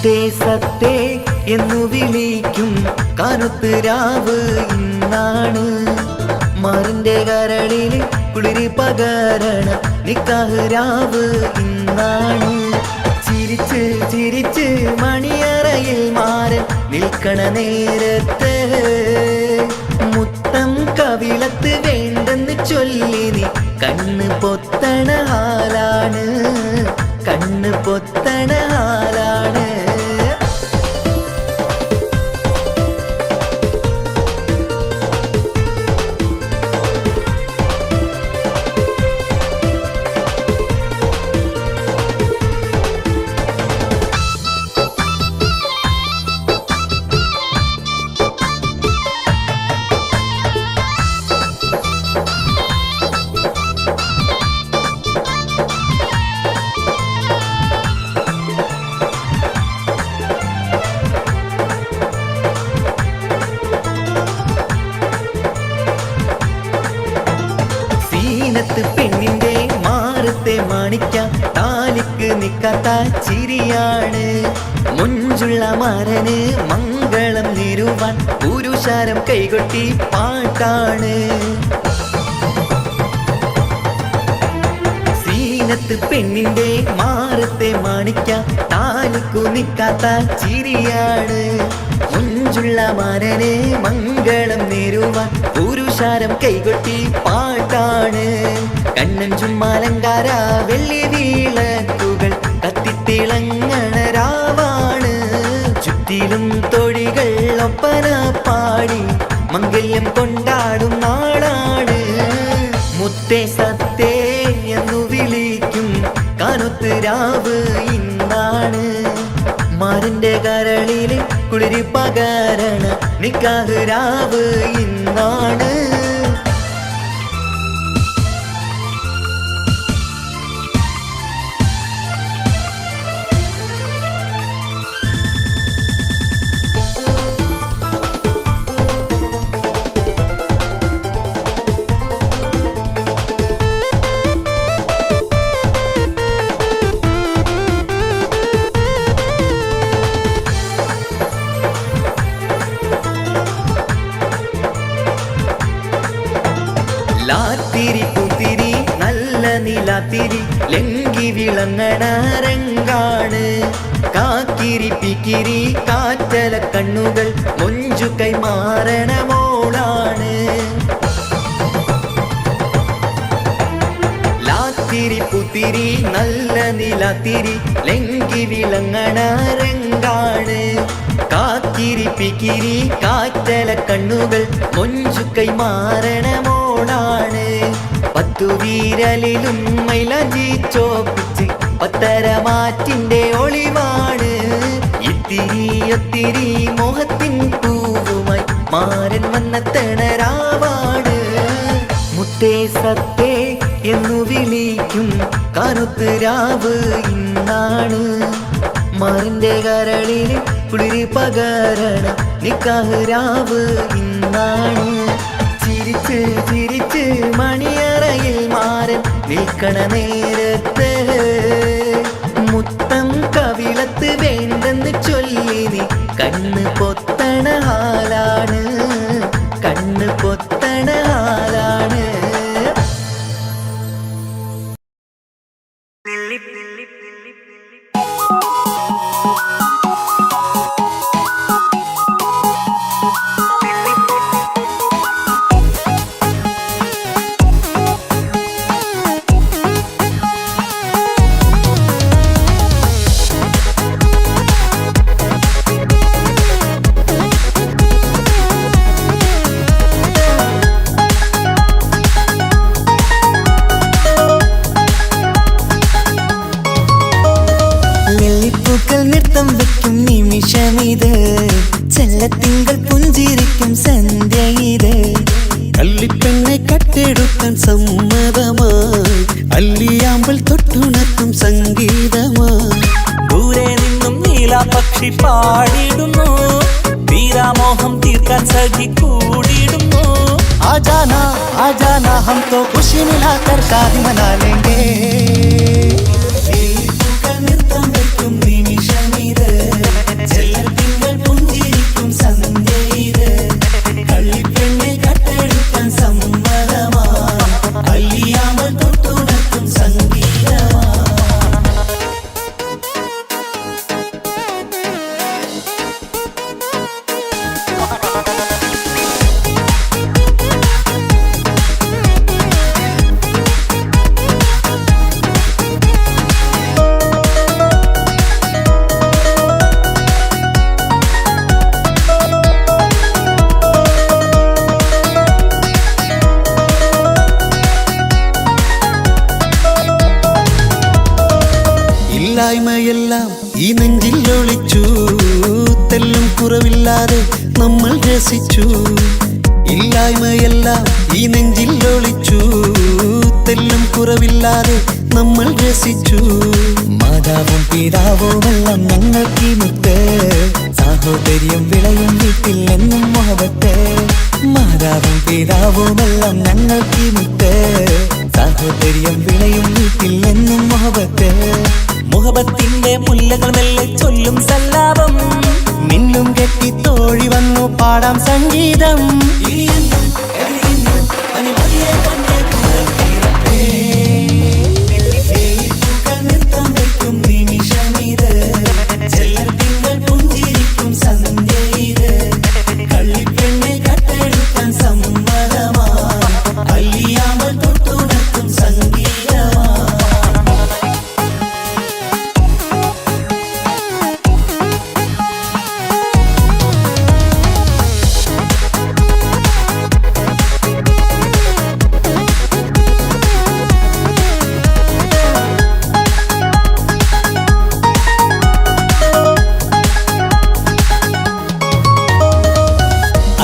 മുത്തേ സത്തേ എന്നു വിളിക്കും കറുത്ത് രാവ് ഇന്നാണ്. മാറിന്റെ കരളിൽ കുളിരി പകരണ നിക്കാഹ് രാവ് ഇന്നാണ്. ചിരിച്ച് ചിരിച്ച് മണിയറയിൽ മാറൻ നിൽക്കണ നേരത്ത് മുത്തം കവിളത്ത് വേണ്ടെന്ന് ചൊല്ലി നീ കണ്ണ് പൊത്തണ ഹാലാണ്, കണ്ണ് പൊത്തണ ഹാലാണ്. പെണ്ണിന്റെ മാറത്തെ മാണിക്ക താലിക്ക് നിക്കാത്ത ചിരിയാണ്. മുഞ്ചുള്ള മാരന് മംഗളം നേരുവാൻ പുരുഷാരം കൈകൊട്ടി പാട്ടാണ്. സീനത്ത് പെണ്ണിന്റെ മാറത്തെ മാണിക്ക താലിക്കു നിക്കാത്ത ചിരിയാണ്. മുഞ്ചുള്ള മാരന് മംഗളം നേരുവാൻ പുരുഷാരം കൈകൊട്ടി പാട്ടാണ്. കണ്ണഞ്ചും മാലങ്കാര വെള്ളി വീളക്കുകൾ കത്തിത്തിളങ്ങണ രാവാണ്. ചുറ്റിലും തൊഴികൾ ഒപ്പന പാടി മംഗല്യം കൊണ്ടാടും നാടാണ്. മുത്തേ സത്തേ എന്നു വിളിക്കും കറുത്ത് രാവ് ഇന്നാണ്. മാറിന്റെ കരളിൽ കുളിരി പകരണ നിക്കാഹ് രാവ് ഇന്നാണ്. ലാത്തിരി പുത്തിരി നല്ല നിലാത്തിരി ലങ്കി വിളങ്ങണ രംഗാണ്. കാക്കിരി പിക്കിരി കാറ്റല കണ്ണുകൾ മൊഞ്ചു കൈമാറണ മോളാണ്. ലാത്തിരി പുത്തിരി നല്ല നിലാത്തിരി ലങ്കി വിളങ്ങണ രംഗാണ്. കാക്കിരി പിക്കിരി കാറ്റല കണ്ണുകൾ മൊഞ്ചു കൈമാറണ മോളാണ്. പത്തു വീരലിലും മൈലാഞ്ചി ചോപ്പിച്ച് പത്തരമാറ്റിന്റെ ഒളിവാണ്. ഇത്തിരി ഒത്തിരി മോഹത്തിൻ പൂവുമായി മാരൻ വന്നെത്തണ രാവാണ്. മുത്തേ സത്തേ എന്നു വിളിക്കും കറുത്ത് രാവ് ഇന്നാണ്. മാറിന്റെ കരളിൽ കുളിരി പകരണ നിക്കാഹ് രാവ് ഇന്നാണ്. ചിരിച്ച് ചിരിച്ച് മണിയറയിൽ മാറൻ നിൽക്കണ നേരത്ത് മുത്തം കവിളത്ത് വേണ്ടെന്ന് ചൊല്ലി നീ കണ്ണ് പൊത്തണ ഹാലാണ്, കണ്ണ് പൊത്തണ ഹാലാണ്. നൃത്തം വെക്കും നിമിഷമിത്, ചെല്ലത്തിങ്കൾ പുഞ്ചിരിക്കും സന്ധ്യ ഇത്. കള്ളിപ്പെണ്ണെ കട്ടെടുക്കാൻ സമ്മതമായി അല്ലിയാമ്പൽ തൊട്ടുണർത്തും സംഗീതമായി. ദൂരെ നിന്നും നീലാപക്ഷി പാടിടുന്നു, തീരാമോഹം തീർക്കാൻ സഖി കൂടിടുന്നു. ആജാനാ ആജാനാ ഹം തോ ഖുശി മിലാകർ शादी मना लेंगे. നൃത്തം വെക്കും നിമിഷമിത്, ഇല്ലായ്മയെല്ലാം ഈ നെഞ്ചിൽ ഒളിച്ചു, തെല്ലും കുറവില്ലാതെ നമ്മൾ രസിച്ചു. ഇല്ലായ്മയെല്ലാം ഈ നെഞ്ചിൽ ഒളിച്ചു, തെല്ലും കുറവില്ലാതെ നമ്മൾ രസിച്ചു. മാതാവും പിതാവുമെല്ലാം ഞങ്ങൾക്ക് മുത്ത്, സാഹോദര്യം വിളയും വീട്ടിൽ എന്നും മുഹബത്ത്. മാതാവും പിതാവുമെല്ലാം ഞങ്ങൾക്ക് മുത്ത്, സാഹോദര്യം വിളയും വീട്ടിൽ എന്നും മുഹബത്ത്. മുഹബത്തിന്റെ മുല്ലകൾ മെല്ലെ ചൊല്ലും സല്ലാപം, മിന്നും കെട്ടി തോഴി വന്നു പാടാം സംഗീതം.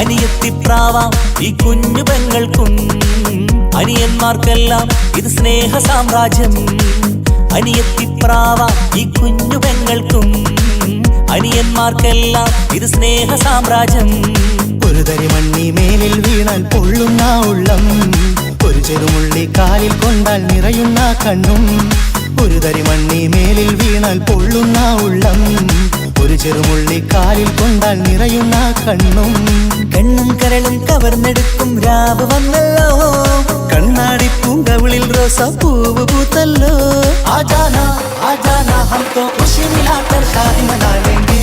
അനിയത്തിപ്രാവാം ഈ കുഞ്ഞു പെങ്ങൾക്കും, അനിയന്മാർക്കെല്ലാം ഇത് സ്നേഹ സാമ്രാജ്യം. അനിയത്തിപ്രാവാം ഈ കുഞ്ഞു പെങ്ങൾക്കും, അനിയന്മാർക്കെല്ലാം ഇത് സ്നേഹ സാമ്രാജ്യം. ഒരു തരി മണ്ണി മേലിൽ വീണാൽ പൊള്ളുന്ന ഉള്ളം, ഒരു ചെറുമുള്ളി കാലിൽ കൊണ്ടാൽ നിറയുന്ന കണ്ണും. ഒരു തരി മണ്ണി മേലിൽ വീണാൽ പൊള്ളുന്ന ഉള്ളം, ഒരു ചെറുമുള്ളി കാലിൽ കൊണ്ടാൽ നിറയുന്ന കണ്ണും. കണ്ണും കരളും കവർന്നെടുക്കും രാവ് വന്നല്ലോ, കണ്ണാടി പൂങ്കവിളിൽ റോസാപ്പൂവ് പൂത്തല്ലോ. ആജാന ആജാന ഹം തോ ഖുശി മിലാകർ ഷാദി മനാ ലേംഗേ.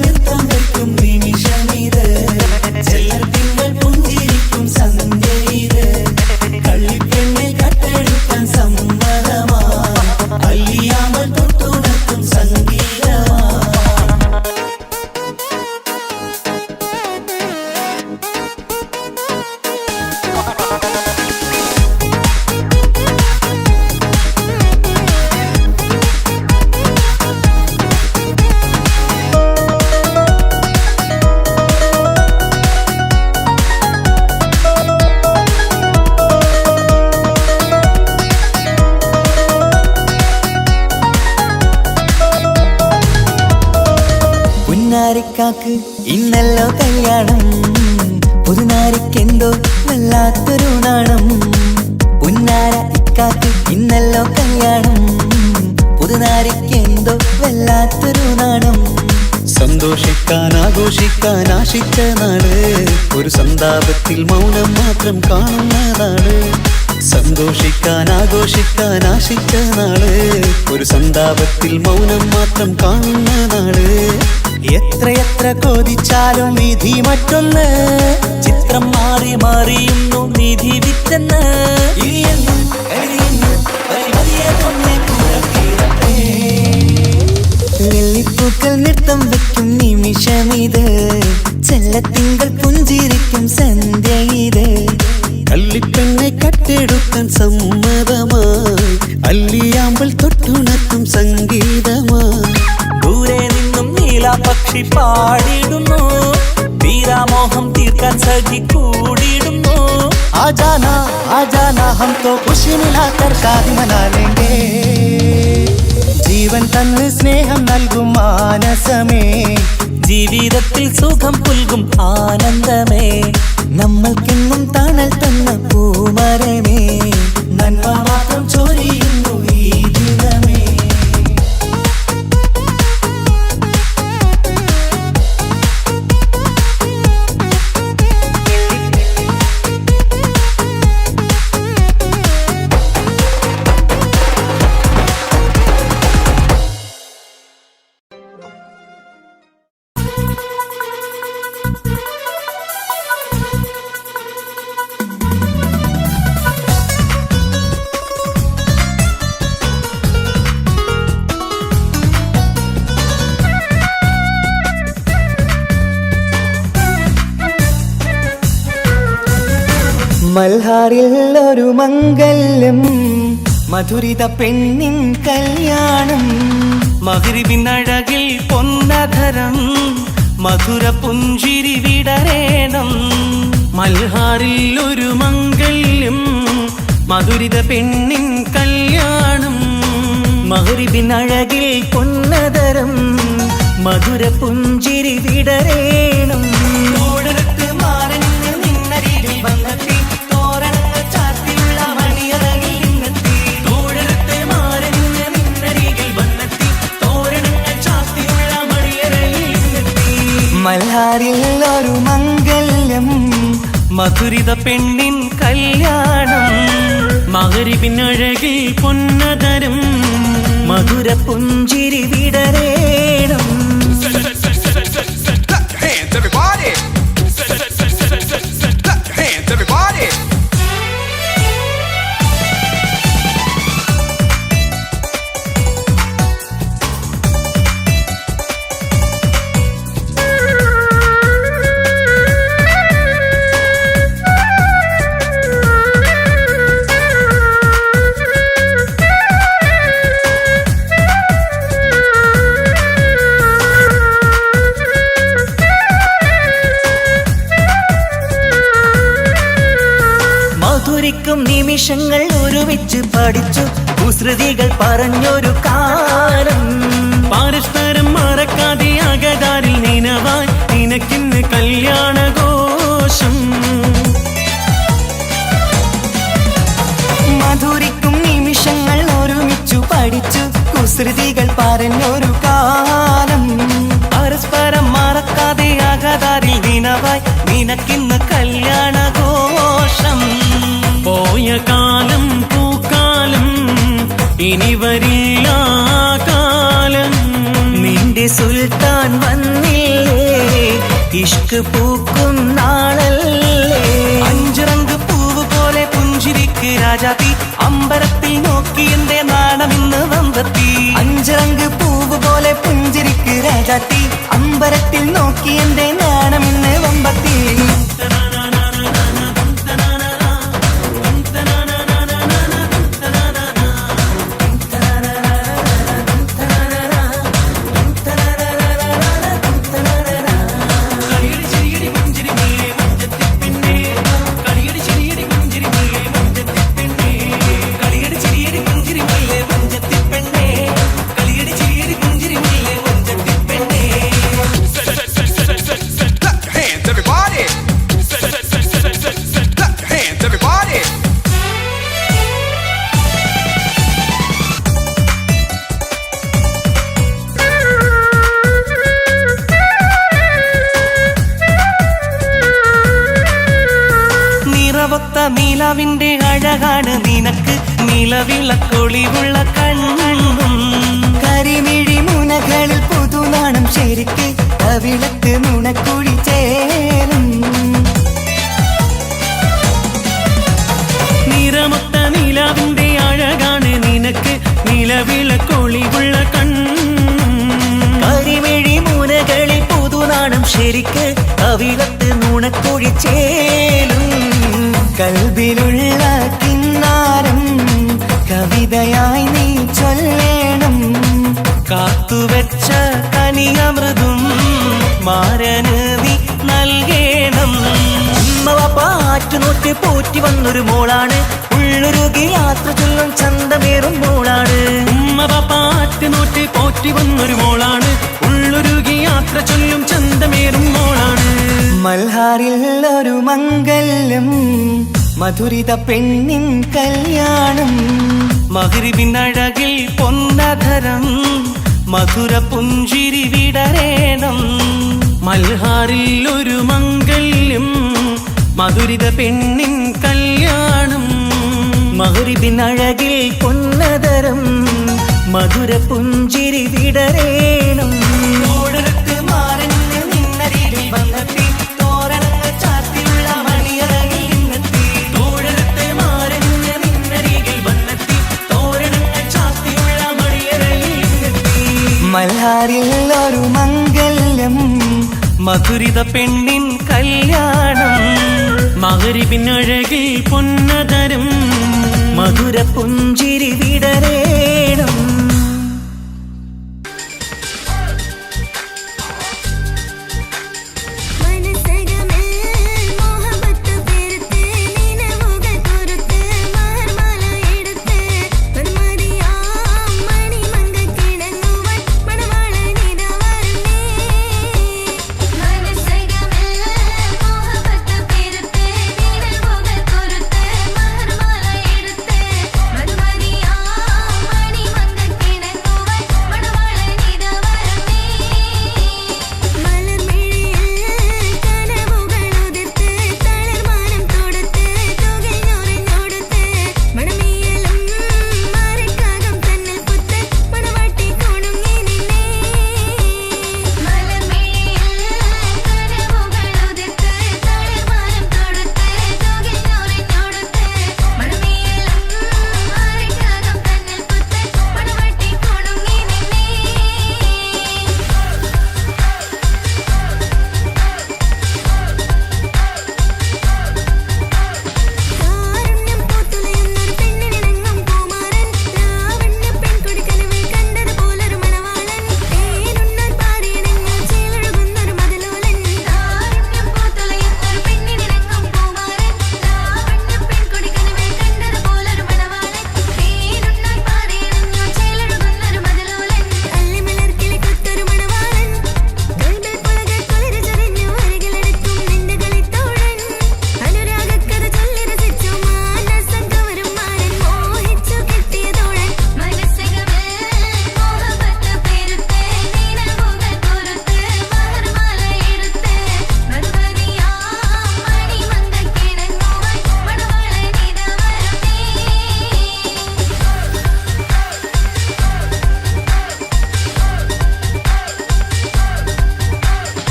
നൃത്തം വെക്കും നിമിഷമിത്, ചെല്ലർ തിങ്കൾ പുഞ്ചിരിക്കും സന്ധ്യ ഇത്. കള്ളിപ്പെണ്ണെ കട്ടെടുക്കാൻ സമ്മതമാ, അല്ലിയാമ്പൽ തൊട്ടുണർത്തും സംഗീതമാ. പുന്നാരിക്കാക്ക് ഇന്നല്ലോ കല്യാണം, പുതുനാരിക്കെന്തോ വല്ലാത്തൊരു നാണം. പുന്നാര ഇക്കാക്ക് ഇന്നല്ലോ കല്യാണം, പുതുനാരിക്കെന്തോ വല്ലാത്തൊരു നാണം. സന്തോഷിക്കാൻ ആഘോഷിക്കാൻ ആശിച്ച നാട്, ഒരു സന്താപത്തിൽ മൗനം മാത്രം കാണുന്നതാണ്. സന്തോഷിക്കാൻ ആഘോഷിക്കാൻ ആശിച്ച നാട്, ഒരു സന്താപത്തിൽ മൗനം മാത്രം കാണുന്നതാണ്. എത്രയെത്ര കൊതിച്ചാലും വിധി മറ്റൊന്ന്, ചിത്രം മാറി മാറിയുന്നു നിധി വിറ്റെന്ന്. ലില്ലിപ്പൂക്കൾ നൃത്തം വെക്കും നിമിഷമിത്, ചെല്ലത്തിങ്കൾ പുഞ്ചിരിക്കും സന്ധ്യ ഇത്. കള്ളിപ്പെണ്ണെ കട്ടെടുക്കാൻ സമ്മതമായി, അല്ലിയാമ്പൽ തൊട്ടുണർത്തും സംഗീതമായി. ദൂരെ നിന്നും നീലാപക്ഷി പാടിടുന്നു, തീരാമോഹം തീർക്കാൻ സഖി കൂടിയിടുന്നു. ആജാന ആജാന ഹം തോ ഖുശി മിലാകർ ഷാദി മനാ ലേംഗേ. ജീവൻ തന്ന് സ്നേഹം നൽകും മാനസമേ, ജീവിതത്തിൽ സുഖം പുൽകും ആനന്ദമേ. നമ്മൾക്കെന്നും തണൽ തന്ന പൂമരമേ, നന്മ മാത്രം ചൊരിയുന്നു ഈ ദിനമേ. മൽഹാറിൽ ഒരു മംഗല്യം, മധുരിത പെണ്ണിൻ കല്യാണം. മഗ്രിബിനഴകിൽ പൊന്നധരം മധുര പുഞ്ചിരി വിടരേണം. മൽഹാറിൽ ഒരു മംഗല്യം മധുരിത പെണ്ണിൻ കല്യാണം. മഗ്രിബിനഴകിൽ പൊന്നധരം മധുര പുഞ്ചിരി വിടരേണം. തോടരത്ത് മാറഞ്ഞ് നിന്നരികിൽ വന്നെത്തി തോരണങ്ങൾ ചാർത്തിയുള്ള മണിയറകിൽ നിന്നെത്തി. തോടരത്ത് മാറഞ്ഞ് നിന്നരികിൽ വന്നെത്തി തോരണങ്ങൾ ചാർത്തിയുള്ള മണിയറകിൽ നിന്നെത്തി. മൽഹാറിൽ ഒരു മംഗല്യം മധുരിത പെണ്ണിൻ കല്യാണം. മഗ്രിബിനഴകിൽ പൊന്നധരം മധുര പുഞ്ചിരി വിടരേണം. Hands everybody. Hands everybody. മധുരിക്കും നിമിഷങ്ങൾ ഒരുമിച്ച് പഠിച്ചു കുസൃതികൾ പറഞ്ഞൊരു കാലം. പരസ്പരം മറക്കാതെ അകതാരിൽ നിനവായി നിനക്കിന്ന് കല്യാണഘോഷം. മധുരിക്കും നിമിഷങ്ങൾ ഒരുമിച്ചു പഠിച്ചു കുസൃതികൾ പറഞ്ഞൊരു കാലം. പരസ്പരം മറക്കാതെ അകതാരിൽ നിനവായി നിനക്കിന്ന് കല്യാണഘോഷം. പോയ കാലം പൂക്കാലം ഇനി വരില്ല കാലം. നിന്റെ സുൽത്താൻ വന്നില്ലേ ഇഷ്ക് പൂക്കും നാളല്ലേ. അഞ്ചിറങ്ക് പൂവ് പോലെ പുഞ്ചിരിക്ക് രാജാത്തി അമ്പരത്തിൽ നോക്കി എന്റെ നാണമിന്ന് വന്നെത്തി. അഞ്ചിറങ്ക് പൂവ് പോലെ പുഞ്ചിരിക്ക് രാജാത്തി അമ്പരത്തിൽ നോക്കി എന്റെ നാണമിന്ന് വമ്പത്തി. Hands everybody. Hands everybody. നിറവൊത്ത നിലവിന്റെ അഴകാണ് നിനക്ക് നിലവിളക്കൊളിവുള്ള കണ്ണും. കരിമിഴി മുനകളിൽ പുതുനാണം ശരിക്ക് കവിളത്ത് നുണക്കുഴി ചേരും. നിറമൊത്ത നിലവിന്റെ അഴകാണ് നിനക്ക് നിലവിളക്കൊളിവുള്ള കണ്ണും. കരിമിഴി മുനകളിൽ പുതുനാണം ശരിക്ക് കവിളത്ത് നുണക്കുഴി ചേരും. കൽബിലുള്ള കിന്നാരം കവിതയായി നീ ചൊല്ലേണം. കാത്തുവെച്ച കനിയമൃതും മാരന് നീ നൽകേണം. പാറ്റുനോറ്റ് പോറ്റി വന്നൊരു മോളാണ് ഉള്ളൊരുകി യാത്ര ചൊല്ലും ചന്തമേറും മോളാണ്. ഉമ്മ പാറ്റ് നോറ്റ് പോറ്റി വന്നൊരു മോളാണ് ഉള്ളൊരുകി യാത്ര ചൊല്ലും ചന്തമേറും മോളാണ്. മൽഹാറിൽ ഒരു മംഗല്യം മധുരിത പെണ്ണിൻ കല്യാണം. മഗ്രിബിനഴകിൽ പൊന്നധരം മധുര പുഞ്ചിരി വിടരേണം. മൽഹാറിൽ ഒരു മംഗല്യം മധുരിത പെണ്ണിൻ കല്യാണം. മഗ്രിബിനഴകിൽ പൊന്നധരം മധുര പുഞ്ചിരി വിടരേണം. തോടരത്ത് മാറഞ്ഞ് നിന്നരികിൽ വന്നെത്തി തോരണങ്ങൾ ചാർത്തിയുള്ള മണിയറകിൽ നിന്നെത്തി. തോടരത്ത് മാറഞ്ഞ് നിന്നരികിൽ വന്നെത്തി തോരണങ്ങൾ ചാർത്തിയുള്ള മണിയറകിൽ നിന്നെത്തി. മൽഹാറിൽ ഒരു മംഗല്യം മധുരിത പെണ്ണിൻ കല്യാണം. മഗ്രിബിനഴകിൽ പൊന്നധരം മധുര മധുര പുഞ്ചിരി വിടരേണം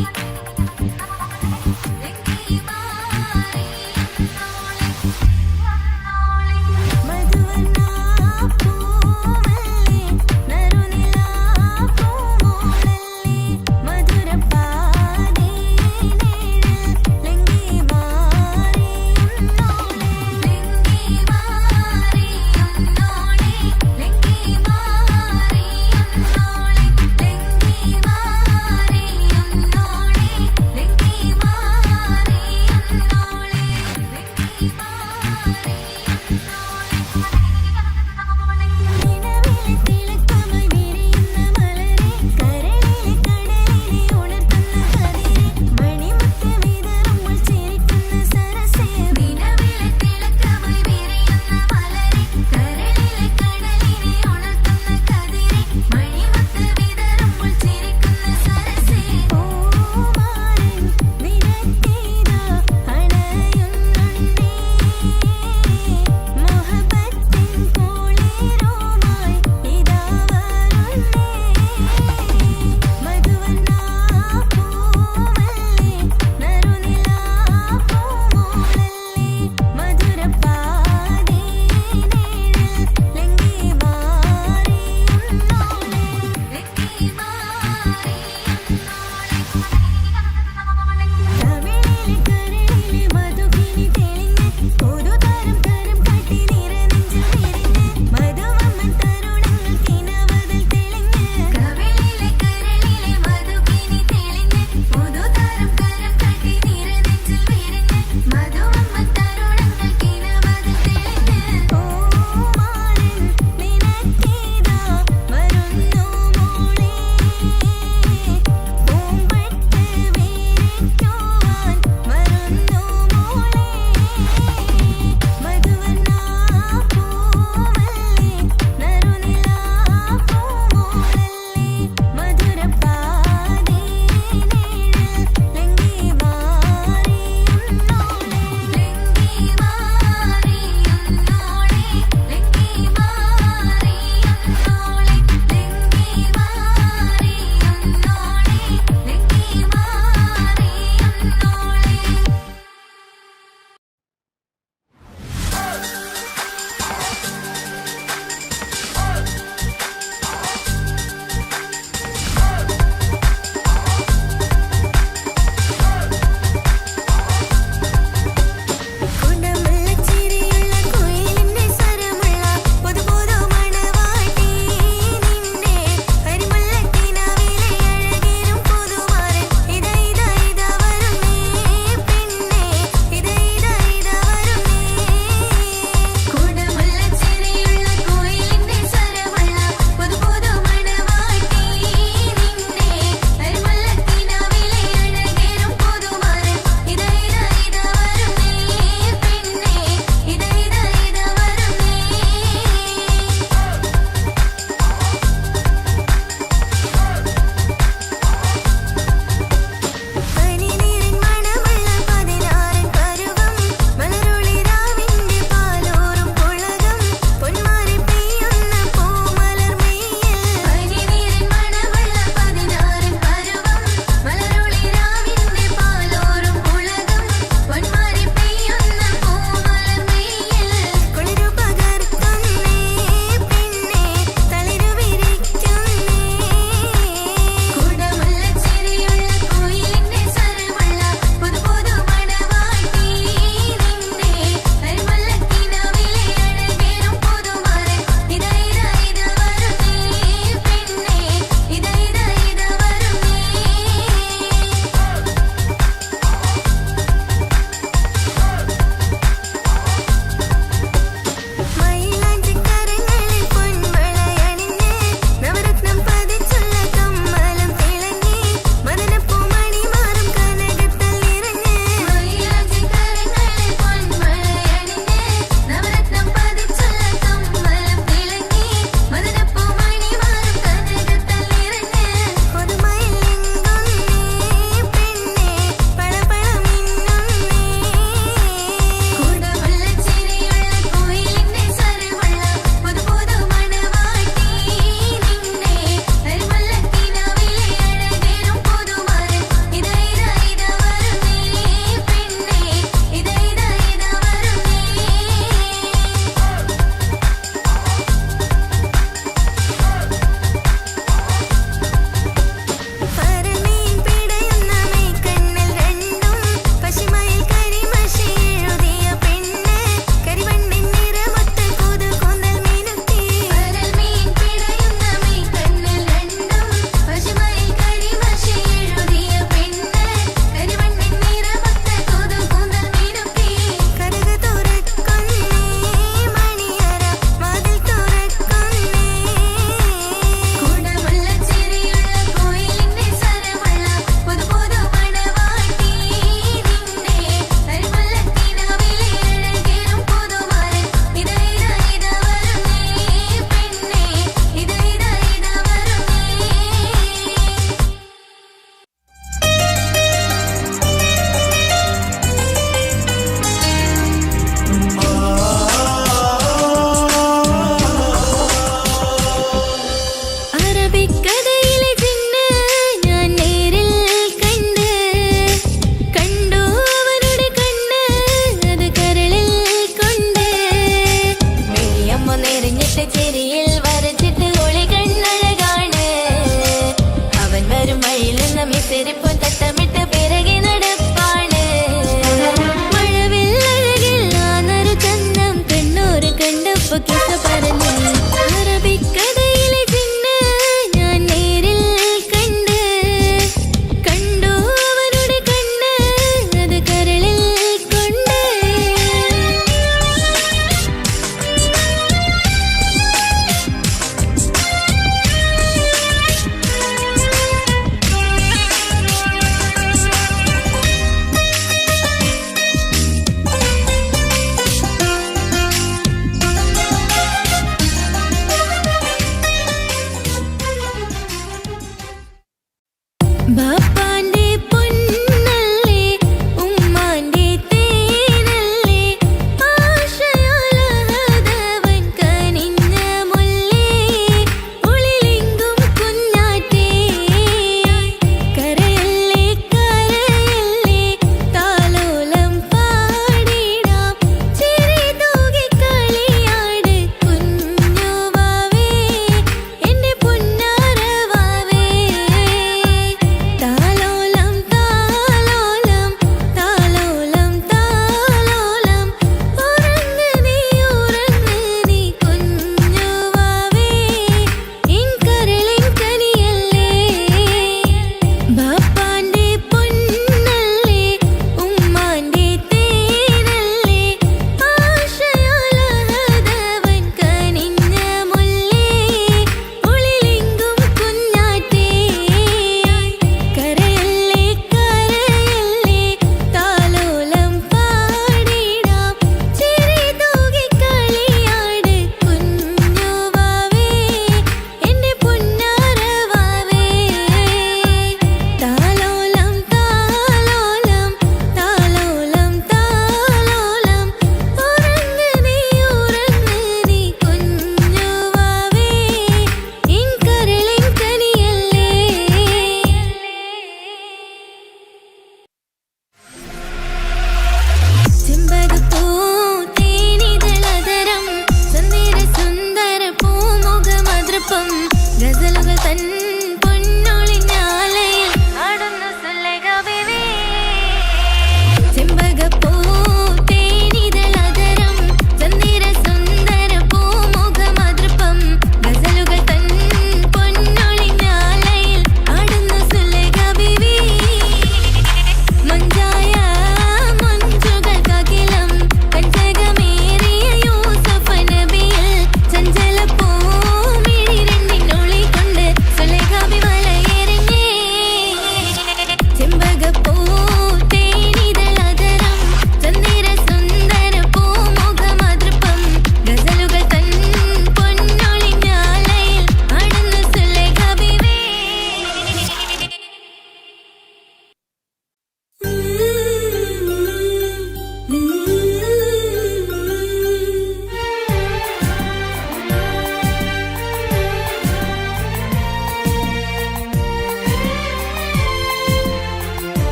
ും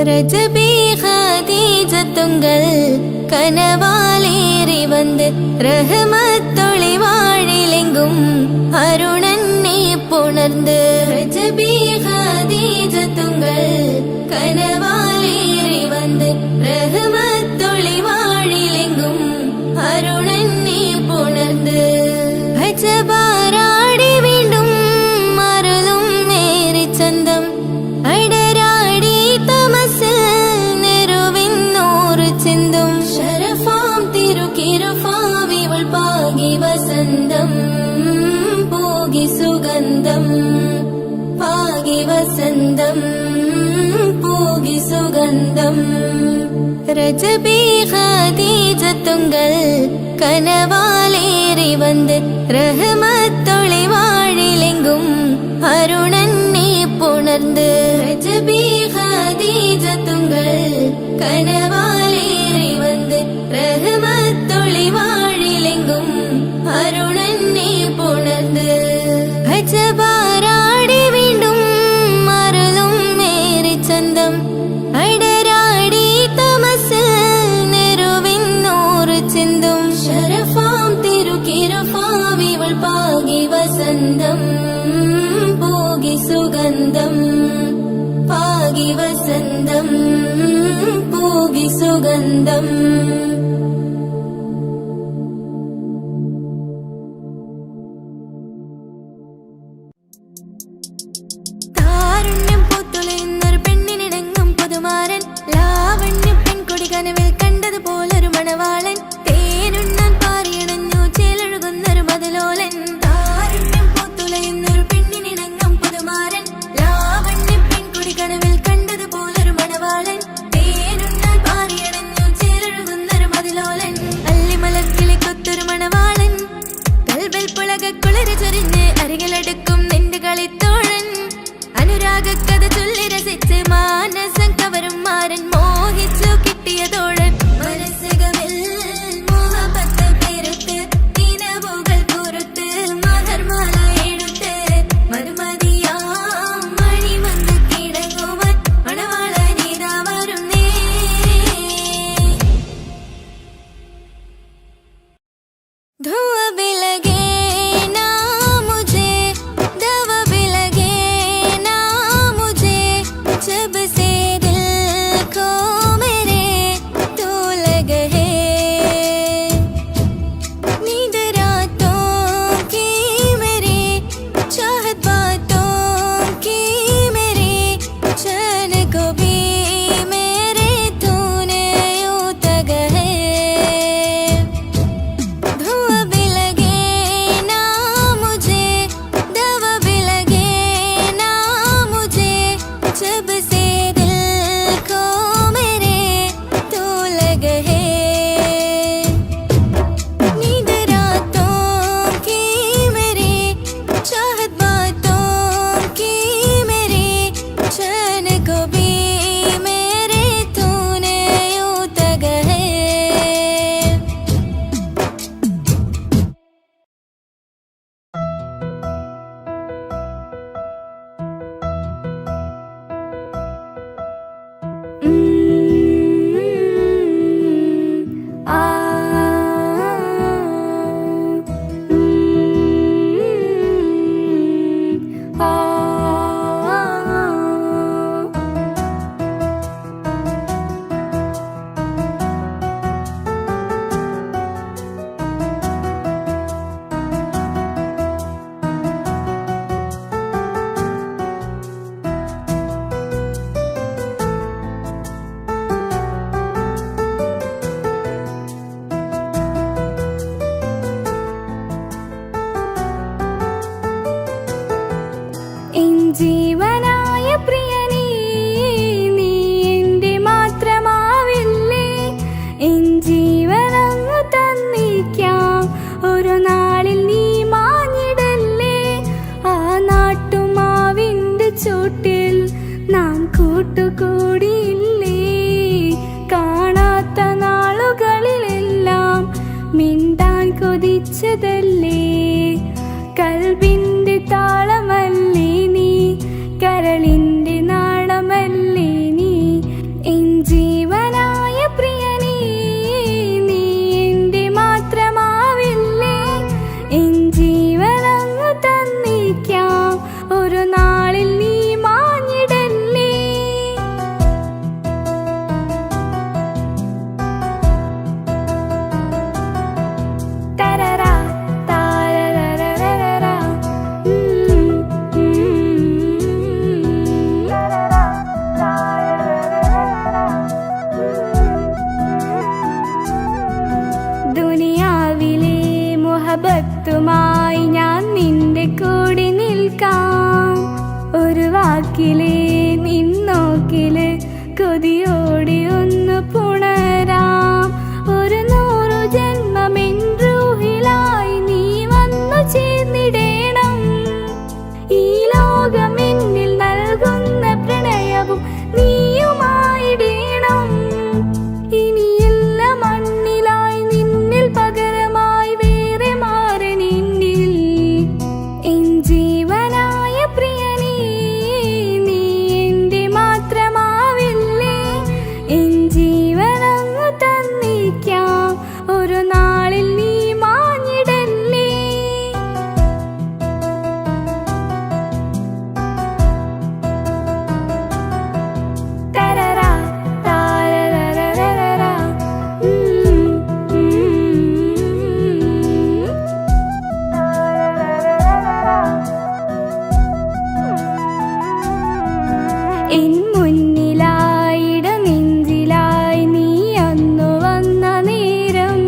ரஜபி ஹதீஜத்துங்கள் கனவாலேறி வந்து ரஹமத்தொளி வாழிலெங்கும் அருணன்னே புணர்ந்து ரஜபி ஹதீஜத்துங்கள் கனவாலேறி வந்து ரஹமத்தொளி வாழிலெங்கும் அருணன்னே புணர்ந்து அஜபாராடி വീണ്ടും മറലും നേരി ചന്തം അടരാടി തമസിൽ നെരുവിന്നൂറ് ചിന്തും ശരഫാം തിരുക്കിരുഫാവിവൾ പാകി വസന്തം പോകി സുഗന്ധം പാകി വസന്തം പോകി സുഗന്ധം രജബി ഖദീജത്തുങ്കൾ കനവാലേറി വന്ന് റഹ്മത്തൊളി വാഴിലെങ്കും അരുണന്നെ പുണർന്ന് രജബി ഖദീജത്തുങ്കൾ കനവാലേറി വന്ന് റഹ്മത്തൊളി വാഴിലെങ്കും അരുണന്നെ പുണർന്ന് അജബാരാടി വീണ്ടും മറലും നേരി ചന്തം അടരാടി തമസിൽ നെരുവിന്നൂറ് ചിന്തും ശരഫാം തിരുക്കിരുഫാവിവൾ പാകി വസന്തം പോകി സുഗന്ധം പാകി വസന്തം പോകി സുഗന്ധം താരുണ്യം പൂത്തുലയുന്നൊരു പെണ്ണിനിടങ്ങും പുതുമാരൻ ലാവണ്യ പെൺകൊടി കനവിൽ കണ്ടതുപോലൊരു മണവാളൻ തേനുണ്ണാൻ പാറിയണഞ്ഞു ചേലൊഴുകുന്നൊരു മതലോലൻ താരുണ്യം പൂത്തുലയുന്നൊരു പെണ്ണിനിടങ്ങും പുതുമാരൻ ലാവണ്യ പെൺകൊടി കനവിൽ കണ്ടതുപോലൊരു മണവാളൻ തേനുണ്ണാൻ പാറിയണഞ്ഞു ചേലൊഴുകുന്നൊരു മതിലോലൻ അല്ലിമലർക്കിളി കൊത്തൊരു മണവാളൻ കൽബിൽ പുളകുളിര് ചൊരിഞ്ഞ് അരികിലടുക്കും നിന്റെ കളിത്തോഴൻ അനുരാഗക്കഥ ചൊല്ലി രസിച്ച് മാനസം കവരും മാരൻ മോഹിച്ചു കിട്ടിയതോഴൻ മനസ്സകമിൽ മോഹപത്ത് പേരുത്ത് ദിനവുകൾ പുറത്ത് മഹർമാല എടുത്ത് മധുമതിയാം മണിമന്ത് കിടങ്ങുവൻ മണവാള നീതാ വരുന്നേ धुआं भी लगे ना मुझे दवा भी लगे ना मुझे जब से दिल को मेरे तू लगे है नींद रातों की मेरी चाहत बातों की मेरी चैन को भी मेरे तूने यूं तग है धुआं भी लगे ना मुझे दवा भी लगे ना मुझे जब से दिल को मेरे तू लगे है नींद रातों की मेरी चाहत बातों की मेरी चैन को भी मेरे तूने यूं तग है എൻ ജീവനായ പ്രിയനേ നീ എൻ്റെ മാത്രമാവില്ലേ എൻ ജീവനങ്ങ് തന്നിക്കാം ഒരു നാളിൽ നീ മാഞ്ഞിടല്ലേ ആ നാട്ടുമാവിൻ്റെ ചൂട്ടിൽ നാം കൂട്ടുകൂടിയില്ലേ കാണാത്ത നാളുകളിലെല്ലാം മിണ്ടാൻ കൊതിച്ചതല്ലേ കൽബിന്റെ താളമല്ലേ നീ കരളിന്റെ നാളമല്ലേ നീ മുഹബത്തുമായി ഞാൻ നിന്റെ കൂടെ നിൽക്കാം. ഒരു വാക്കിലെ നിന്നോക്കില് കൊതിയോടെ ഒന്ന് പുണരാം. ഒരു 100 ജന്മമെൻ റൂഹിലായി നീ വന്നു ചേർന്നിടേണം. ഈ ലോകമെന്നിൽ നൽകുന്ന പ്രണയവും നീയുമായിടേണം. ഇനിയില്ല മണ്ണിലായി നിന്നിൽ പകരമായി വേറെ മാറനിന്നിൽ. എൻ ജീവനായ പ്രിയനേ, നീ എൻ്റെ മാത്രമാവില്ലേ. എൻ ജീവനങ്ങു തന്നിക്കാം, ഒരു നാളിൽ നീ മാഞ്ഞിടല്ലേ. തരരാ താരരരരരരാ. എൻ മുന്നിലായിട നെഞ്ചിലായി നീ അന്നു വന്ന നേരം,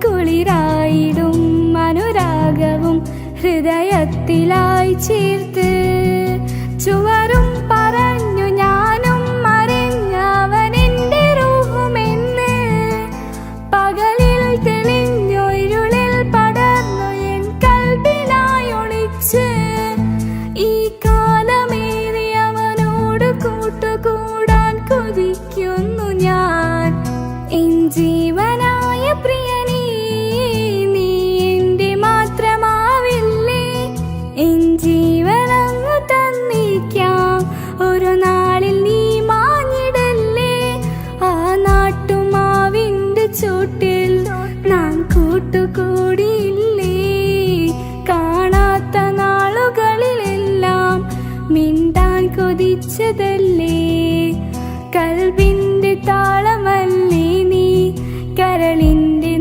കുളിരായിടും അനുരാഗവും ഹൃദയത്തിലായി ചേർത്ത്. ചുവരും പറഞ്ഞു ഞാനും മറിഞ്ഞവനെന്റെ റൂഹുമെന്ന്. പകലിൽ തെളിഞ്ഞു ഇരുളിൽ പടർന്നു എൻ കൽബിനായി ഒളിച്ച്. ഈ കാലമേറി അവനോട് കൂട്ടുകൂടാൻ കൊതിക്കുന്നു ഞാൻ. എൻ ജീവനായ പ്രിയനേ, നീ എൻ്റെ മാത്രമാവില്ലേ. എൻ ജീവനങ്ങു തന്നിക്കാം, ഒരു നാളിൽ നീ മാഞ്ഞിടല്ലേ. ആ നാട്ടുമാവിൻ്റെ ചൂട്ടിൽ നാം കൂട്ടുകൂടിയില്ലേ. കാണാത്ത നാളുകളിലെല്ലാം മിണ്ടാൻ കൊതിച്ചതല്ലേ. കൽബിന്റെ താളമല്ലേ നീ, കരളിന്റെ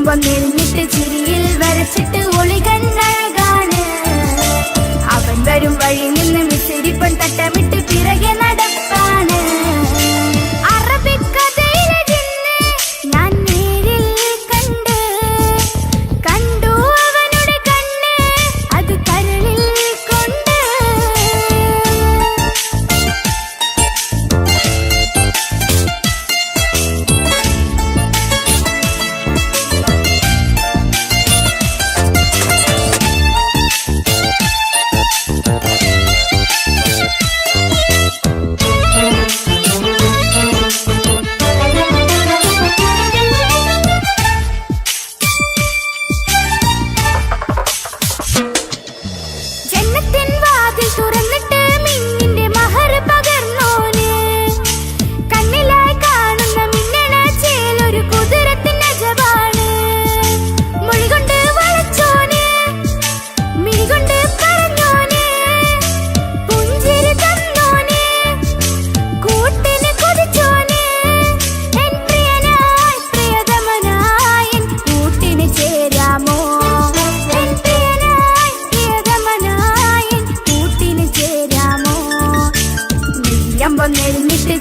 വന്നിരുന്നിട്ട് ചിരിയിൽ വരച്ചിട്ട് ഒളികണ്ണഴകാണ് അവൻ വരും വഴി നിന്ന് മിസ്സിരിപ്പൻ തട്ടമിട്ട് പിറകെ നടപ്പാണ് അറബിക്കഥയിലെ ജിന്ന് ഞാൻ നേരിൽ കണ്ടു അവനുടെ കണ്ണ് അത് കരളിൽ കൊണ്ട്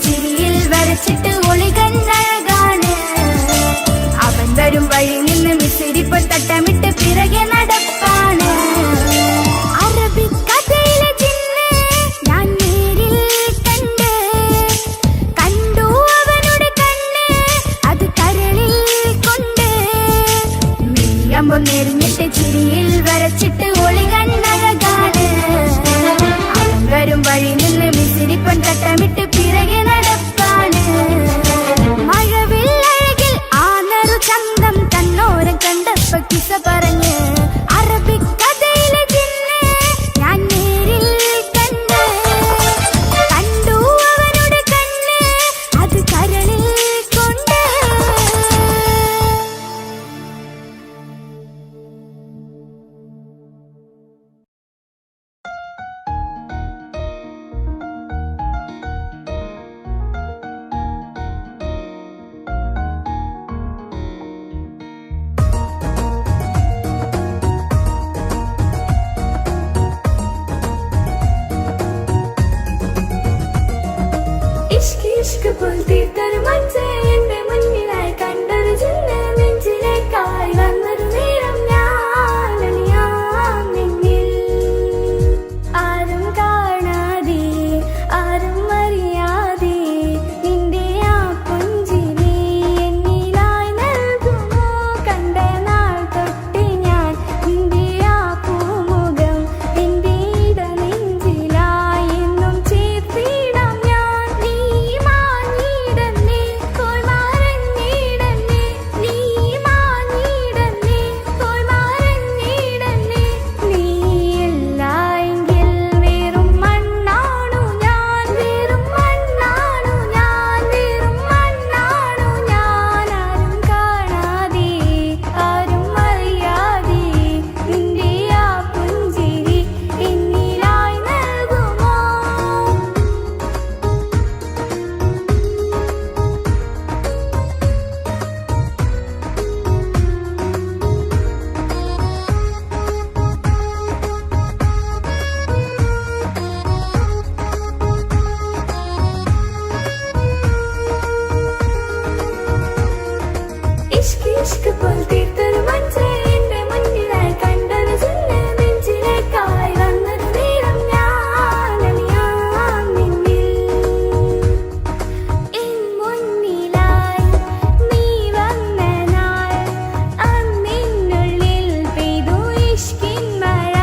ചിരിയിൽ വരച്ചിട്ട് ഒളികണ്ണഴകാണ് അവൻ വരും വഴി നിന്ന് മിസ്സിരിപ്പ് തട്ടമിട്ട് പിറകെ നടപ്പാണ് അറബിക്കഥയിലെ ജിന്ന് ഞാൻ നേരിൽ കണ്ടു അവനുടെ കണ്ണ് അത് കരളിൽ കൊണ്ട് മിഴിയമ്പം നെരിഞ്ഞിട്ട് ചിരിയിൽ വരച്ചിട്ട് ഒളികണ്ണഴകാണ് അവൻ വരും വഴി നിന്ന് മിസ്സിരിപ്പൻ തട്ടമിട്ട് പിറകെ നടപ്പാണ് മഴവില്ലഴകിൽ ആനറു ചന്തം തന്നോരം കണ്ടപ്പ കിസ പറഞ്ഞ് അറബിക്കഥയിലെ ജിന്ന് ഞാൻ നേരിൽ കണ്ടു അവനുടെ കണ്ണ് അത് കരളിൽ കൊണ്ട് ഇഷ്ക് പോലത്തെ തരുമഞ്ച് എന്റെ മുന്നിലായി കണ്ടൊരു ജിന്ന് നെഞ്ചിലേക്കായി വന്നൊരു നേരം ഞാൻ നിന്നിൽ ആരും കാണാതെ ആരും അറിയാതെ നിന്റെ ആ പുഞ്ചിരി എന്നിലായി നൽകുമോ കണ്ട നാൾ തൊട്ട് ഞാൻ നിന്റെ ആ പൂമുഖം എന്റെ ഇട നെഞ്ചിലായി എന്നും ചേർത്തിടാം ഞാൻ നീ മാഞ്ഞിടന്നേ പോയി മറഞ്ഞിടന്നേ നീ മാഞ്ഞിടന്നേ പോയി മറഞ്ഞിടന്നേ നീയില്ല എങ്കിൽ വെറും മണ്ണാണു ഞാൻ വെറും മണ്ണാണു ഞാൻ വെറും മണ്ണാണു ഞാൻ ആരും കാണാതെ ആരും അറിയാതെ നിന്റെ ആ പുഞ്ചിരി എന്നിലായി നൽകുമോ ഇഷ്ക് പോലത്തെ തരുമഞ്ച് എന്റെ മുന്നിലായി കണ്ടൊരു ജിന്ന് നെഞ്ചിലേക്കായി വന്നൊരു നേരം ഞാൻ നിന്നിൽ എൻ മുന്നിലായി നീ വന്ന നാൾ അന്നിനുള്ളിൽ പെയ്തു ഇഷ്കിൻ മഴ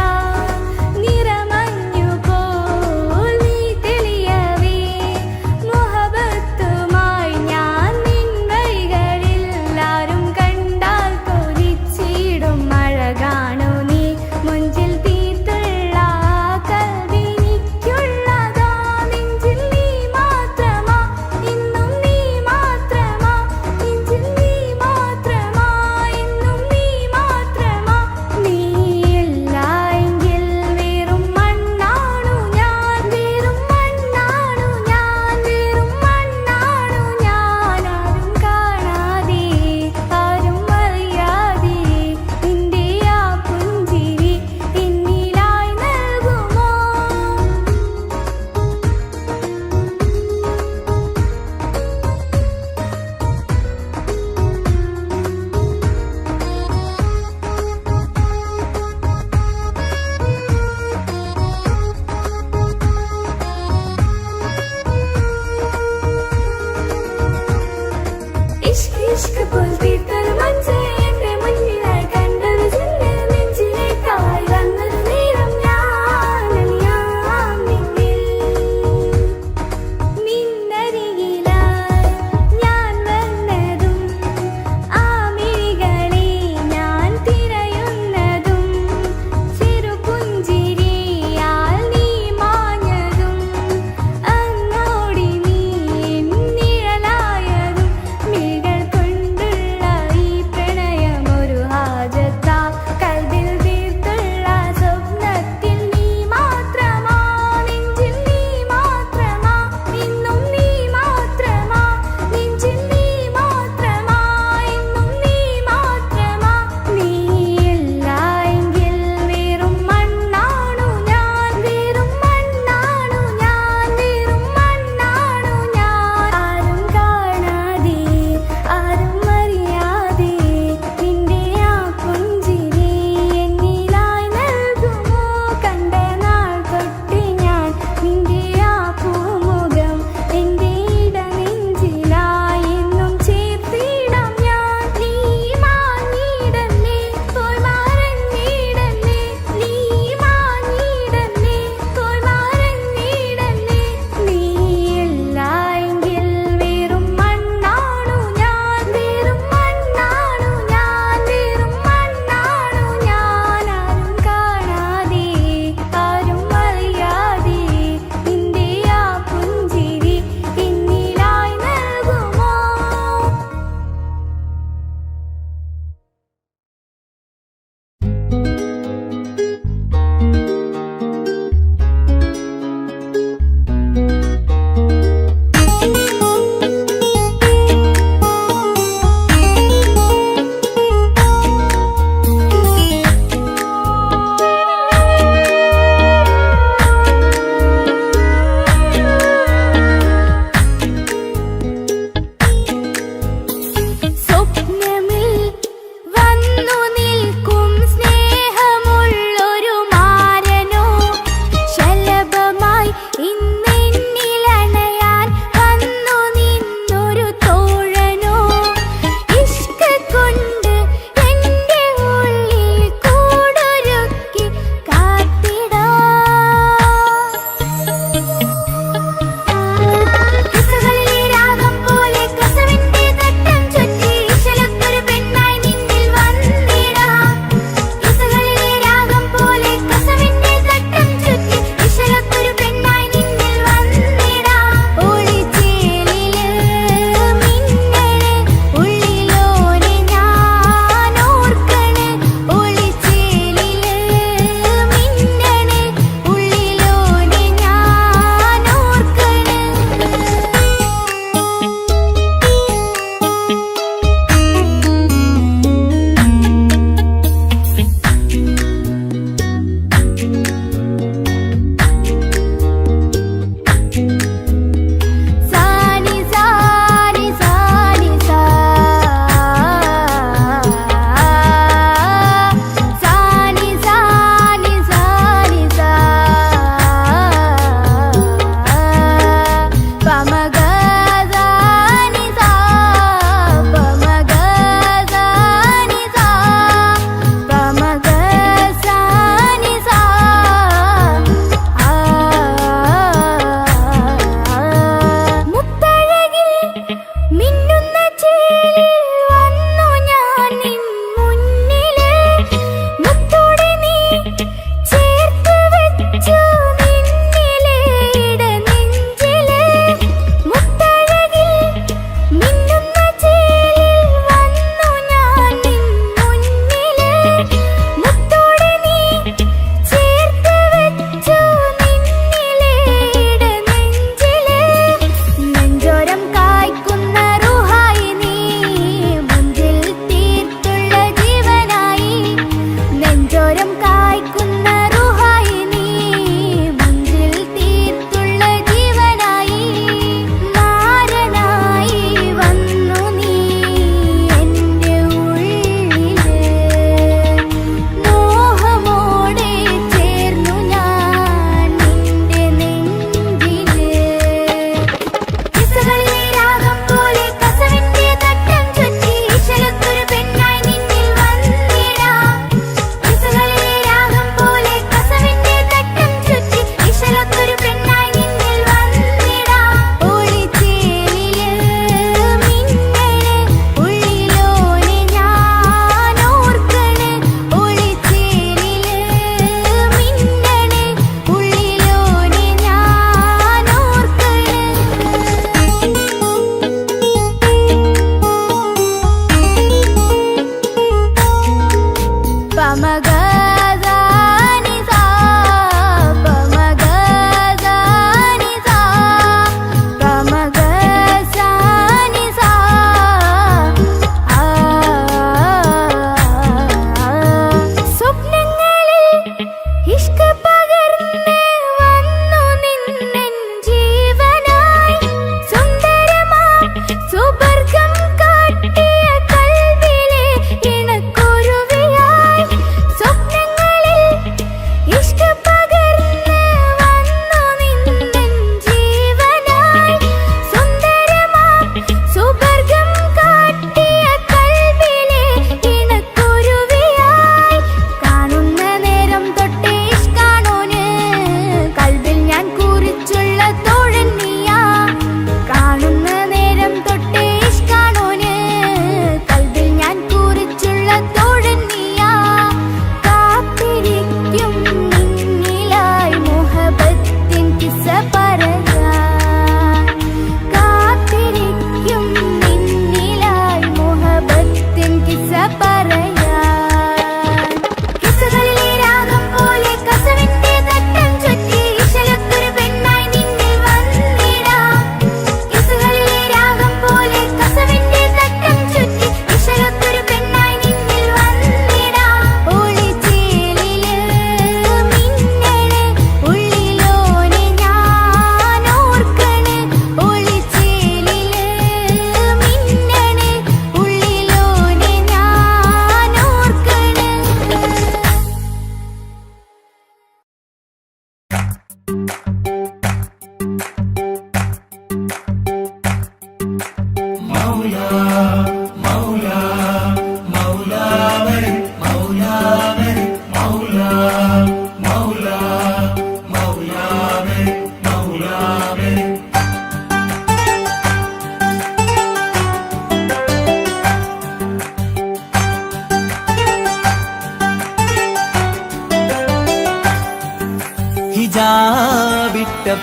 നിറമഞ്ഞു പോൽ നീ തെളിയവേ മുഹബത്തുമായി ഞാൻ നിൻ വഴികളിൽ ആരും കണ്ടാൽ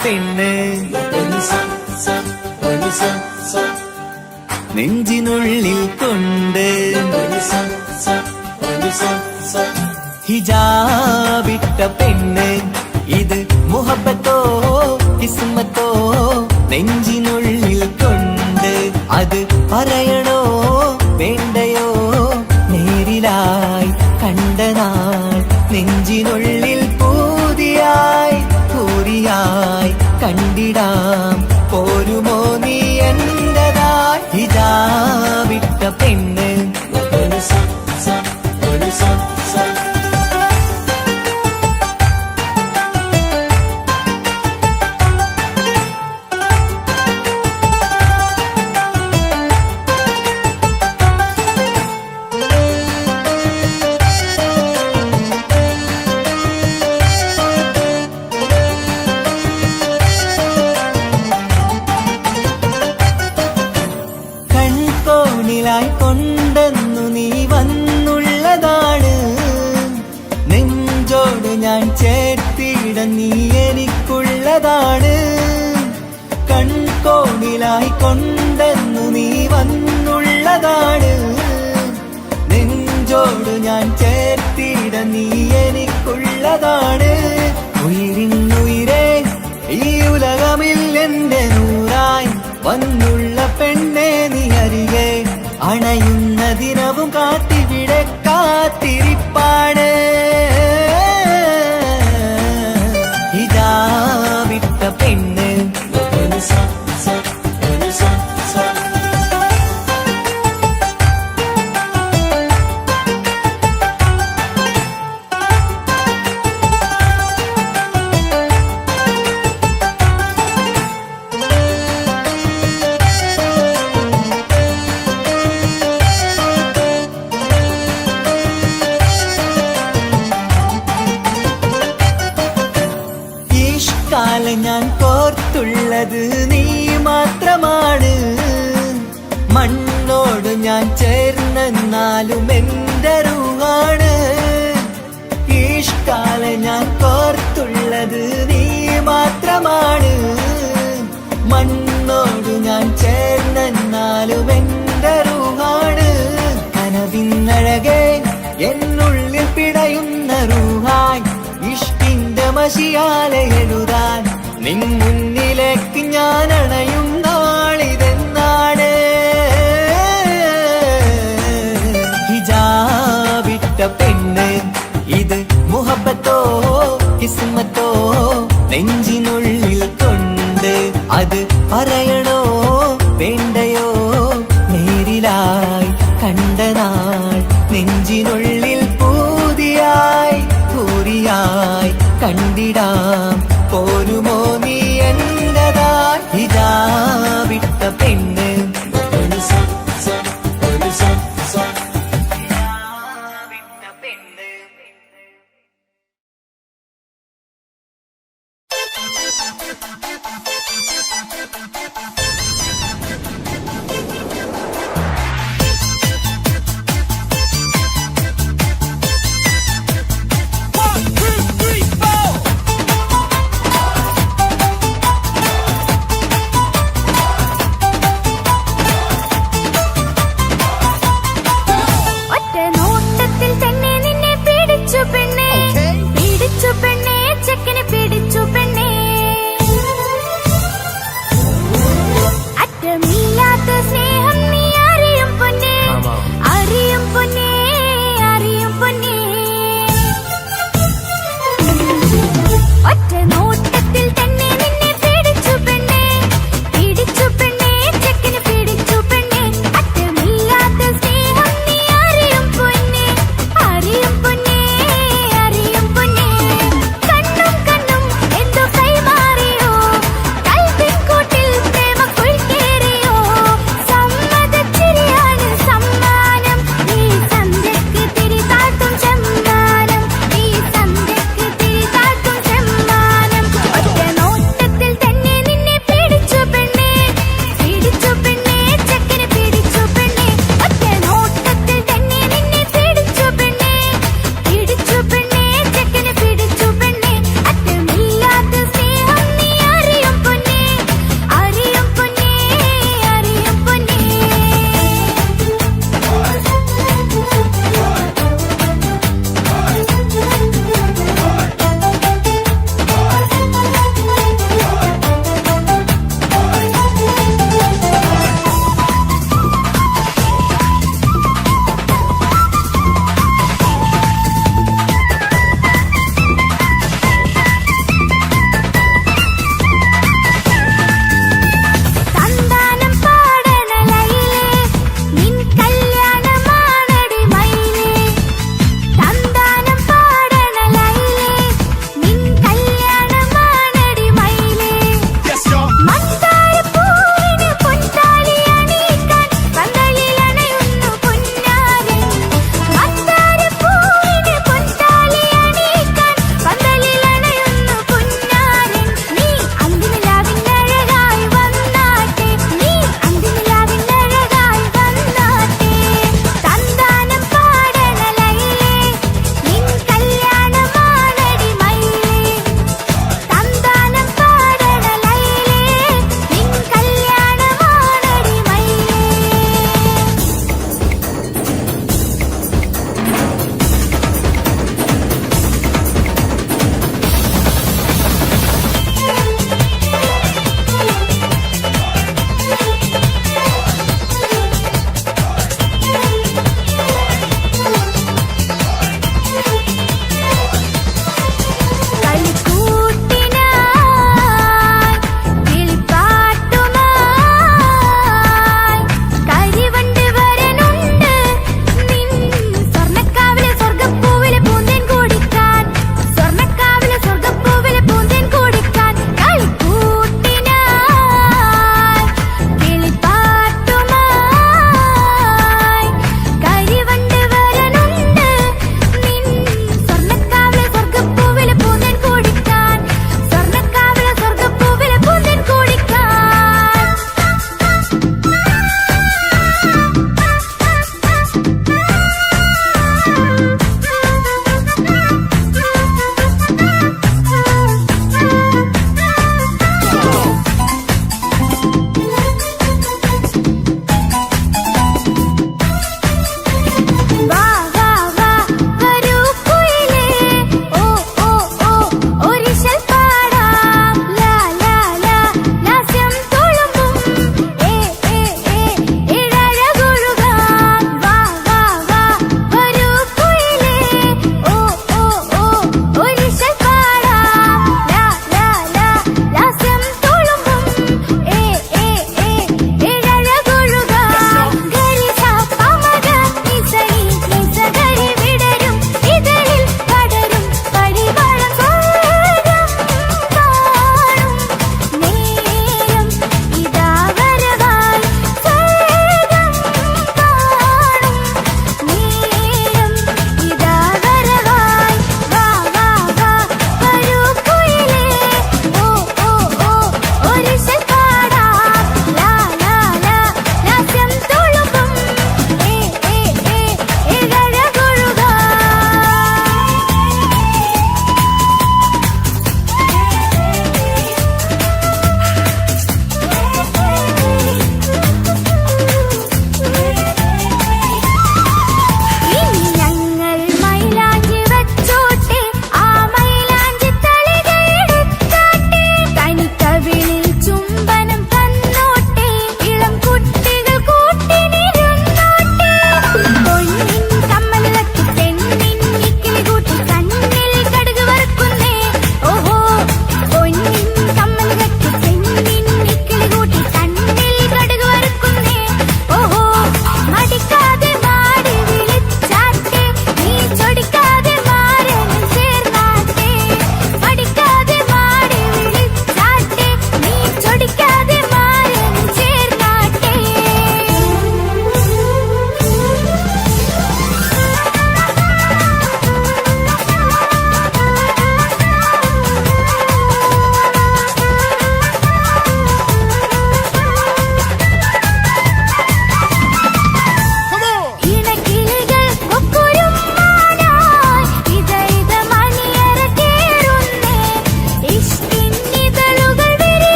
പെണ്ണ് നെഞ്ചിനുള്ളിൽ കൊണ്ട് ഹിജാബിട്ട പെണ്ണ് ഇത് മുഹബത്തോ കിസ്മത്തോ നെഞ്ചിനുള്ളിൽ കൊണ്ട് അത് പറയണോ വേണ്ടയോ നേരിലായി കണ്ട നാൾ നെഞ്ചിനുള്ളിൽ പൂതിയായി പൂരിയായി കണ്ടിടാം പോരുമോ നീ എന്റതായി ഹിജാബിട്ട പെണ്ണ് കൊണ്ടെന്നു നീ വന്നുള്ളതാണ് നെഞ്ചോട് ഞാൻ ചേർത്തിട നീ എനിക്കുള്ളതാണ് കൺകോണിലായി കൊണ്ടെന്നു നീ വന്നുള്ളതാണ് നെഞ്ചോട് ഞാൻ ചേർത്തിട നീ എനിക്കുള്ളതാണ് ഉയിരിന്നുയിരേ ഈ ഉലകമിൽ എന്റെ നൂറായി വന്നുള്ള പെണ്ണെ നീ അരികെ അണയുന്ന ദിനവും കാത്തിവിടെ കാത്തിരിപ്പാണ് ഹിജാബിട്ട പെണ്ണ് ഞാൻ കോർത്തുള്ളത് നീ മാത്രമാണ് മണ്ണോട് ഞാൻ ചേർന്നെന്നാലും എന്റെ റൂഹാണ് ഈഷ്കാല ഞാൻ കോർത്തുള്ളത് നീ മാത്രമാണ് മണ്ണോട് ഞാൻ ചേർന്നെന്നാലും എന്റെ റൂഹാണ് കനവിന്നഴകെ എന്നുള്ളിൽ പിടയുന്ന റൂഹായി ഇഷ്കിന്റെ മഷിയാലെ എഴുതാൻ നിൻ മുന്നിലേക്ക് ഞാൻ അണയും നാളിതെന്നാണ് ഹിജാബിട്ട പെണ്ണ് ഇത് മുഹബത്തോ കിസ്മത്തോ നെഞ്ചിനുള്ളിൽ കൊണ്ട് അത് പറയണോ വേണ്ടയോ നേരിലായി കണ്ട നാൾ നെഞ്ചിനുള്ളിൽ പൂതിയായി പൂരിയായി കണ്ടിടാം പോരുമോ നീ എന്റതായി ഹിജാബിട്ട പെണ്ണ്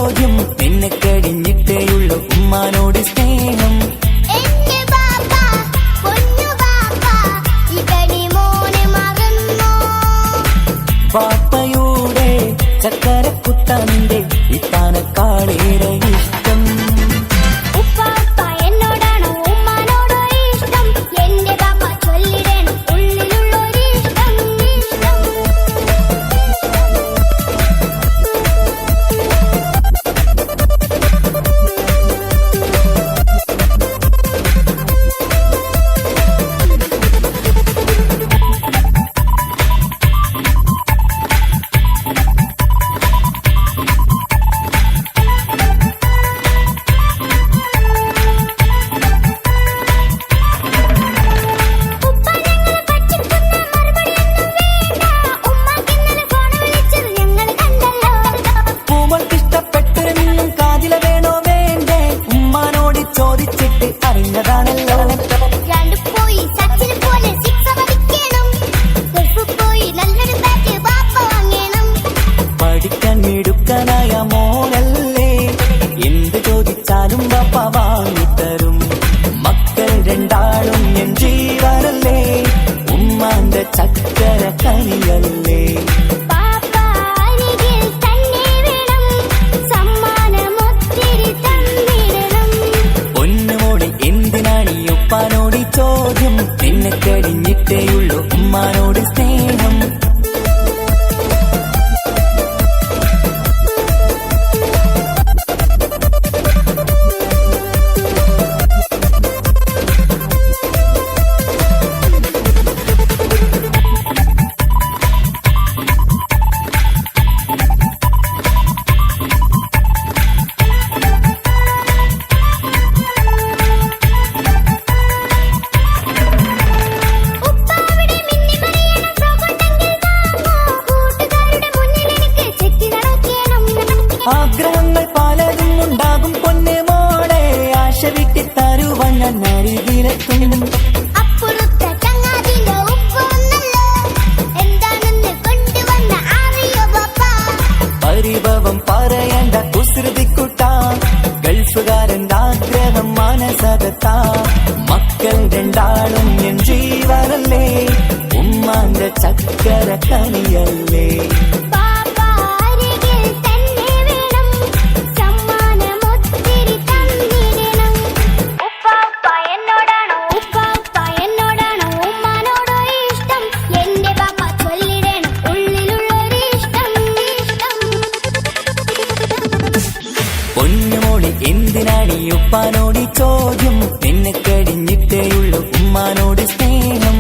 ചോദ്യം നിന്നെ കഴിഞ്ഞിട്ടേയുള്ളൂ ഉമ്മാനോട് സ്നേഹം എന്റെ ബാപ്പ പൊന്നു ബാപ്പ ഇകടി മോനെ മറന്നോ പാപ്പയുടെ ചക്കരക്കുട്ടന്റെ ഇത്താനക്കാളേറെ ഇഷ്ടം ഉപ്പാപ്പ എന്നോടാണോ ഉമ്മാനോടോ ഇഷ്ടം എന്റെ ബാപ്പ ചൊല്ലിടണം ഉള്ളിലുള്ളൊരു ഇഷ്ടം ഇഷ്ടം ഉപ്പ ഞങ്ങളെ പറ്റിക്കുന്ന മറുപടിയൊന്നും വേണ്ട ഉമ്മാക്കിന്നലെ ഫോൺ വിളിച്ചത് ഞങ്ങൾ കണ്ടല്ലോ പൂമൾക്കിഷ്ടപ്പെട്ടൊരെന്നും കാതില വേണോ വേണ്ടേ ഉമ്മാനോട് ചോദിച്ചിട്ട് അറിഞ്ഞതാണല്ലോ രണ്ട് പോയി സച്ചിന് പോലെ സിക്സ് അടിക്കണം ഗൾഫ് പോയി നല്ലൊരു ബാറ്റ് ബാപ്പ വാങ്ങണം പഠിക്കാൻ മിടുക്കനായ മോനല്ലേ എന്ത് ചോദിച്ചാലും ബാപ്പ വാങ്ങിത്തരും മക്കൾ രണ്ടാളും എൻ ജീവനല്ലേ ഉമ്മാന്റെ ചക്കര കനിയല്ലേ ബാപ്പ അരികിൽ തന്നെ വേണം സമ്മാനമൊത്തിരി തന്നിടണം പൊന്നുമോളെ എന്തിനാണ് ഈ ഉപ്പാനോട് ഈ ചോദ്യം നിന്നെ കഴിഞ്ഞിട്ടേയുള്ളൂ ഉമ്മാനോട് സ്നേഹം ഉപ്പ അവിടെ മിന്നി മറിയണം ഫ്രോക്കുണ്ടെങ്കിൽ വാങ്ങോ കൂട്ടുകാരുടെ മുന്നിൽ എനിക്ക് ചെത്തി നടക്കണം ആഗ്രഹങ്ങൾ പലതും ഉണ്ടാകും പൊന്നെ മോളെ ആശ വിട്ടി തരുവാൻ ഞാൻ അരികിലെത്തും അപ്പുറത്തെ ചങ്ങാതിന്റെ ഉപ്പ വന്നല്ലോ എന്താണെന്ന് കൊണ്ടുവന്ന അറിയോ ബാപ്പ പരിഭവം പറയണ്ട കുസൃതിക്കുട്ട ഗൾഫുകാരന്റെ ആഗ്രഹം മനസകത്ത മക്കൾ രണ്ടാളും എൻ ജീവനല്ലേ ഉമ്മാന്റെ ചക്കര കനിയല്ലേ ബാപ്പ അരികിൽ തന്നെ വേണം സമ്മാനമൊത്തിരി തന്നിടണം ഉപ്പാപ്പ എന്നോടാണോ ഉമ്മാനോടോ ഇഷ്ടം എന്റെ ബാപ്പ ചൊല്ലിടണം ഉള്ളിലുള്ളൊരു ഇഷ്ടം ഇഷ്ടം പൊന്നുമോളി എന്തിനാണ് ഈ ഉപ്പാനോട് ഈ ചോദ്യം നിന്നെ കഴിഞ്ഞിട്ടേയുള്ളൂ ഉമ്മാനോട് സ്നേഹം